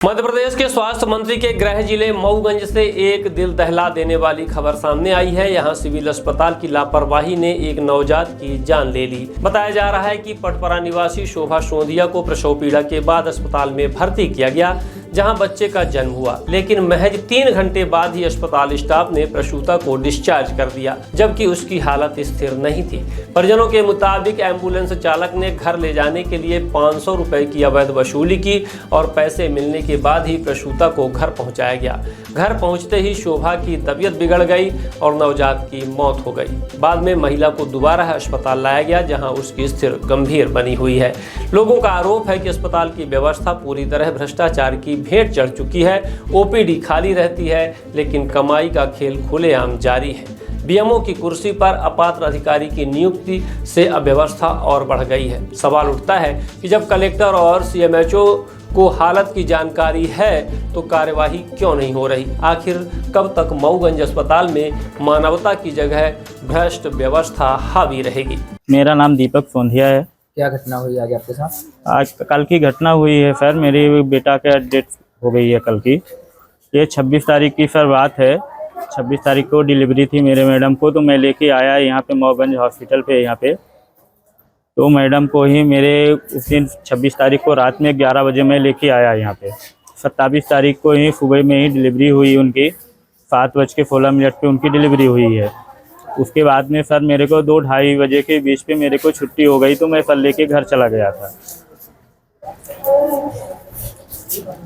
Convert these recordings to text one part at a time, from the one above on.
मध्य प्रदेश के स्वास्थ्य मंत्री के गृह जिले मऊगंज से एक दिल दहला देने वाली खबर सामने आई है। यहां सिविल अस्पताल की लापरवाही ने एक नवजात की जान ले ली। बताया जा रहा है कि पटपरा निवासी शोभा सोंधिया को प्रसव पीड़ा के बाद अस्पताल में भर्ती किया गया, जहां बच्चे का जन्म हुआ, लेकिन महज 3 घंटे बाद ही अस्पताल स्टाफ ने प्रसूता को डिस्चार्ज कर दिया, जबकि उसकी हालत स्थिर नहीं थी। परिजनों के मुताबिक एम्बुलेंस चालक ने घर ले जाने के लिए 500 रुपए की अवैध वसूली की और पैसे मिलने के बाद ही प्रसूता को घर पहुंचाया गया। घर पहुंचते ही शोभा की तबीयत बिगड़ गई और नवजात की मौत हो गई। बाद में महिला को दोबारा अस्पताल लाया गया, जहां उसकी स्थिति गंभीर बनी हुई है। लोगों का आरोप है कि अस्पताल की व्यवस्था पूरी तरह भ्रष्टाचार की भेंट चढ़ चुकी है। ओपीडी खाली रहती है, लेकिन कमाई का खेल खुलेआम जारी है। बीएमओ की कुर्सी पर अपात्र अधिकारी की नियुक्ति से अव्यवस्था और बढ़ गई है। सवाल उठता है कि जब कलेक्टर और सीएमएचओ को हालत की जानकारी है तो कार्यवाही क्यों नहीं हो रही। आखिर कब तक मऊगंज अस्पताल में मानवता की जगह भ्रष्ट व्यवस्था हावी रहेगी। मेरा नाम दीपक सोंधिया है। क्या घटना हुई आज आपके साथ? आज कल की घटना हुई है सर। मेरी बेटा का डेथ हो गई है कल की। ये 26 तारीख की सर बात है। 26 तारीख को डिलीवरी थी मेरे मैडम को, तो मैं लेके आया यहाँ पे मऊगंज हॉस्पिटल पे। यहाँ पे तो मैडम को ही मेरे उस दिन 26 तारीख को रात में 11 बजे मैं लेके आया यहाँ पे। 27 तारीख को ही सुबह में ही डिलीवरी हुई उनकी। 7:16 पे उनकी डिलीवरी हुई है। उसके बाद में सर मेरे को 2-2:30 बजे के बीच पे मेरे को छुट्टी हो गई, तो मैं सर लेके घर चला गया था।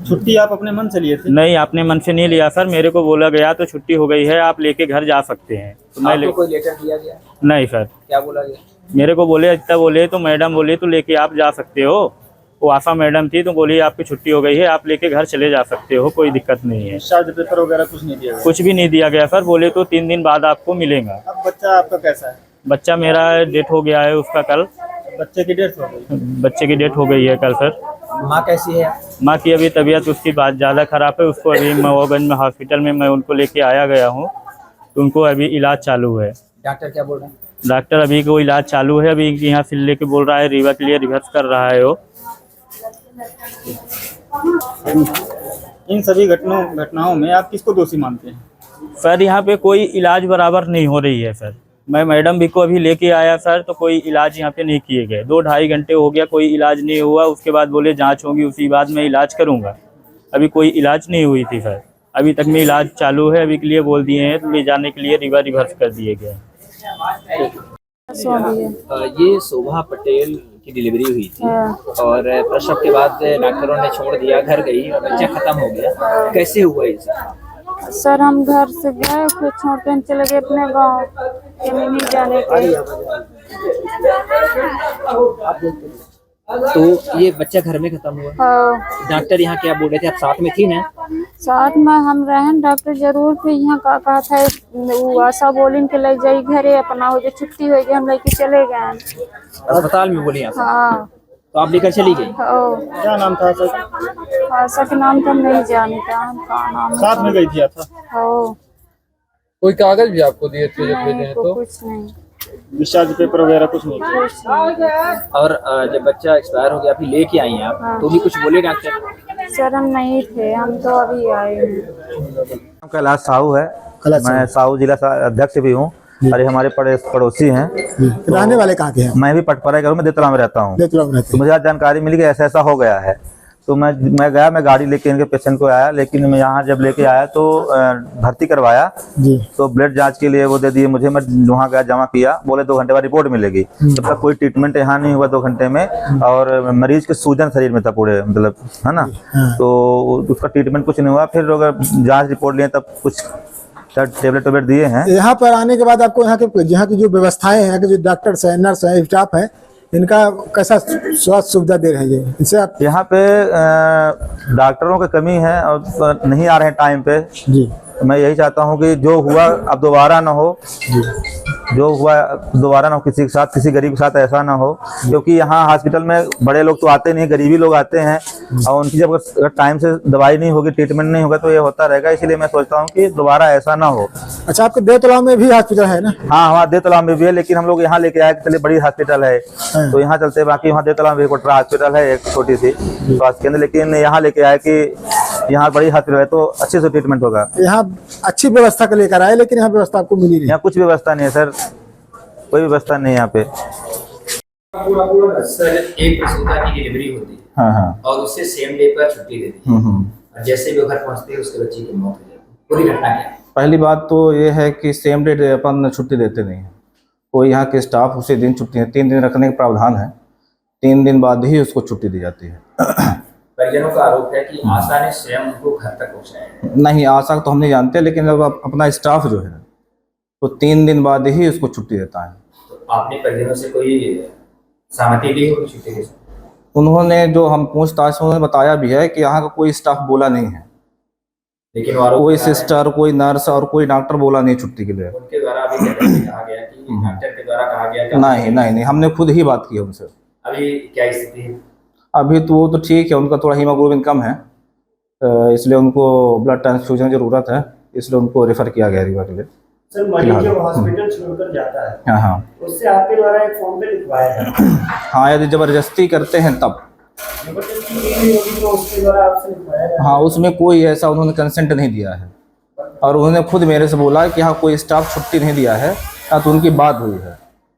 छुट्टी आप अपने मन से लिए थे? नहीं, अपने मन से नहीं लिया सर। मेरे को बोला गया तो छुट्टी हो गई है, आप लेके घर जा सकते हैं। तो मैं कोई लेटर दिया गया? नहीं सर। क्या बोला गया? मेरे को बोले, इतना बोले तो मैडम बोली तो लेके आप जा सकते हो। वो आशा मैडम थी, तो बोली आपकी छुट्टी हो गई है, आप लेके घर चले जा सकते हो, कोई दिक्कत नहीं है। चार्ज पेपर वगैरह कुछ नहीं दिया गया? कुछ भी नहीं दिया गया सर। बोले तो 3 दिन बाद आपको मिलेगा। अब बच्चा आपका कैसा है? बच्चा मेरा डेथ हो गया है उसका कल। बच्चे की डेथ हो गई? बच्चे की डेथ हो गई है कल सर। माँ कैसी है? माँ की अभी तबीयत उसकी बात ज़्यादा ख़राब है। उसको अभी मऊगंज में हॉस्पिटल में मैं उनको लेके आया गया हूँ, तो उनको अभी इलाज चालू है। डॉक्टर क्या बोल रहे हैं? डॉक्टर अभी को इलाज चालू है। अभी यहाँ से लेके बोल रहा है रीवा के लिए रिवर्स कर रहा है वो। इन सभी घटनाओं में आप किसको दोषी मानते हैं? सर यहाँ पे कोई इलाज बराबर नहीं हो रही है सर। मैं मैडम भी को अभी लेके आया सर, तो कोई इलाज यहाँ पे नहीं किए गए। 2-2.5 घंटे हो गया, कोई इलाज नहीं हुआ। उसके बाद बोले जांच होगी, उसी बाद मैं इलाज करूँगा। अभी कोई इलाज नहीं हुई थी सर। अभी तक में इलाज चालू है। अभी के लिए बोल दिए हैं, तो ले जाने के लिए रीवा रिवर्स कर दिए गए। ये शोभा पटेल की डिलीवरी हुई थी और प्रसव के बाद डॉक्टरों ने छोड़ दिया, घर गई और बच्चा खत्म हो गया। कैसे हुआ ये? सर हम घर से गए, फिर छोड़ के चले गए अपने गाँव के, नहीं जाने के। तो ये बच्चा घर में खत्म हुआ। हाँ। डॉक्टर यहाँ क्या बोल रहे थे? आप साथ में थी ना? साथ में हम रहे। डॉक्टर जरूर थे यहाँ का कहा था। वो आशा बोलिन के ले जाई घरे अपना, हो जो छुट्टी हो गई हम लेके चले गए अस्पताल में। बोली हाँ। तो आप लेकर चली गई? क्या नाम था सर? आशा के नाम तो हम नहीं जानता। का नाम साथ में गई थी आप? कोई कागज भी आपको दिए थे जब भेजे हैं? तो कुछ नहीं। डिस्चार्ज पेपर वगैरह कुछ नहीं? और जब बच्चा एक्सपायर हो गया, अभी लेके आई हैं आप, हाँ। तो भी कुछ बोले डॉक्टर? सर हम नहीं थे, हम तो अभी आए हैं। कैलाश साहू है। मैं साहू जिला अध्यक्ष भी हूँ और ये हमारे पड़ोसी हैं। रहने वाले कहाँ के हैं? मैं भी पटपरा के, मैं देतला में रहता हूँ। तो मुझे आज जानकारी मिली कि ऐसा ऐसा हो गया है। तो मैं गया, मैं गाड़ी लेके इनके पेशेंट को आया, लेकिन मैं यहाँ जब लेके आया तो भर्ती करवाया जी। तो ब्लड जांच के लिए वो दे दिए मुझे। मैं वहाँ गया, जमा किया, बोले 2 घंटे बाद रिपोर्ट मिलेगी। तब तक कोई ट्रीटमेंट यहाँ नहीं हुआ 2 घंटे में, और मरीज के सूजन शरीर में था पूरे, मतलब है ना। तो उसका ट्रीटमेंट कुछ नहीं हुआ। फिर अगर जाँच रिपोर्ट लिए तब कुछ टेबलेट दिए हैं। यहाँ पर आने के बाद आपको यहाँ की जो व्यवस्थाएं हैं, जो डॉक्टर्स हैं, नर्स हैं, स्टाफ है, इनका कैसा स्वास्थ्य सुविधा दे रहे हैं? इससे आप यहाँ पे डॉक्टरों की कमी है और नहीं आ रहे हैं टाइम पे जी। तो मैं यही चाहता हूँ कि जो हुआ अब दोबारा ना हो, जो हुआ दोबारा ना हो किसी के साथ, किसी गरीब के साथ ऐसा ना हो, क्योंकि यहाँ हॉस्पिटल में बड़े लोग तो आते नहीं, गरीबी लोग आते हैं और उनकी जब अगर टाइम से दवाई नहीं होगी, ट्रीटमेंट नहीं होगा तो ये होता रहेगा। इसलिए मैं सोचता हूँ कि दोबारा ऐसा ना हो। अच्छा, आपके देवतलाव में भी हॉस्पिटल है ना? हाँ, हमारा देवतलाव में भी है, लेकिन हम लोग यहाँ लेके आए चलिए बड़ी हॉस्पिटल है तो यहाँ चलते। बाकी वहाँ देवतलाव में एक कोटरा हॉस्पिटल है, एक छोटी सी स्वास्थ्य केंद्र, लेकिन यहाँ लेके आए कि यहाँ बड़ी हॉस्पिटल है तो अच्छे से ट्रीटमेंट होगा। यहाँ अच्छी व्यवस्था को लेकर आए, लेकिन यहाँ व्यवस्था आपको मिली नहीं। यहाँ कुछ व्यवस्था नहीं है सर, कोई व्यवस्था नहीं है यहाँ पे। सर, एक प्रसूता की डिलीवरी होती है, हाँ हाँ, और उससे सेम डे पर छुट्टी देती है, और जैसे भी वो घर पहुंचते हैं उसके बच्चे की मौत हो जाती है। पूरी घटना क्या है? पहली बात तो ये है कि सेम डे अपन छुट्टी देते नहीं है। कोई यहाँ के स्टाफ उसी दिन छुट्टी है, 3 दिन रखने का प्रावधान है, 3 दिन बाद ही उसको छुट्टी दी जाती है। परिजनों का आरोप है कि आशा ने स्वयं उनको घर तक पहुँचाया। नहीं, आशा तो हम नहीं जानते, लेकिन जब अपना स्टाफ जो है तो 3 दिन बाद ही उसको छुट्टी देता है। तो आपने परिजनों से कोई सहमति ली होगी छुट्टी के साथ? उन्होंने जो हम पूछताछ में उन्होंने बताया भी है कि यहाँ का कोई स्टाफ बोला नहीं है, लेकिन वो कोई सिस्टर, कोई नर्स और कोई डॉक्टर बोला नहीं छुट्टी के लिए। उनके द्वारा अभी कहा गया कि डॉक्टर के द्वारा कहा गया कि नहीं, हमने खुद ही बात की उनसे। अभी क्या स्थिति है? अभी तो वो तो ठीक है, उनका थोड़ा हीमोग्लोबिन कम है, इसलिए उनको ब्लड ट्रांसफ्यूजन की जरूरत है, इसलिए उनको रेफर किया गया रीवा के लिए। सर, मरीज जब हॉस्पिटल छोड़कर जाता है, हाँ, उससे आपके द्वारा एक फॉर्म पे लिखवाया जाता है। हाँ, यदि जबरदस्ती करते हैं तब। जबरदस्ती की गई होगी तो उसके द्वारा आपसे लिखवाया जाता है। हाँ, उसमें कोई ऐसा उन्होंने कंसेंट नहीं दिया है, और उन्होंने खुद मेरे से बोला कि हाँ कोई स्टाफ छुट्टी नहीं दिया है, ना तो उनकी बात हुई है।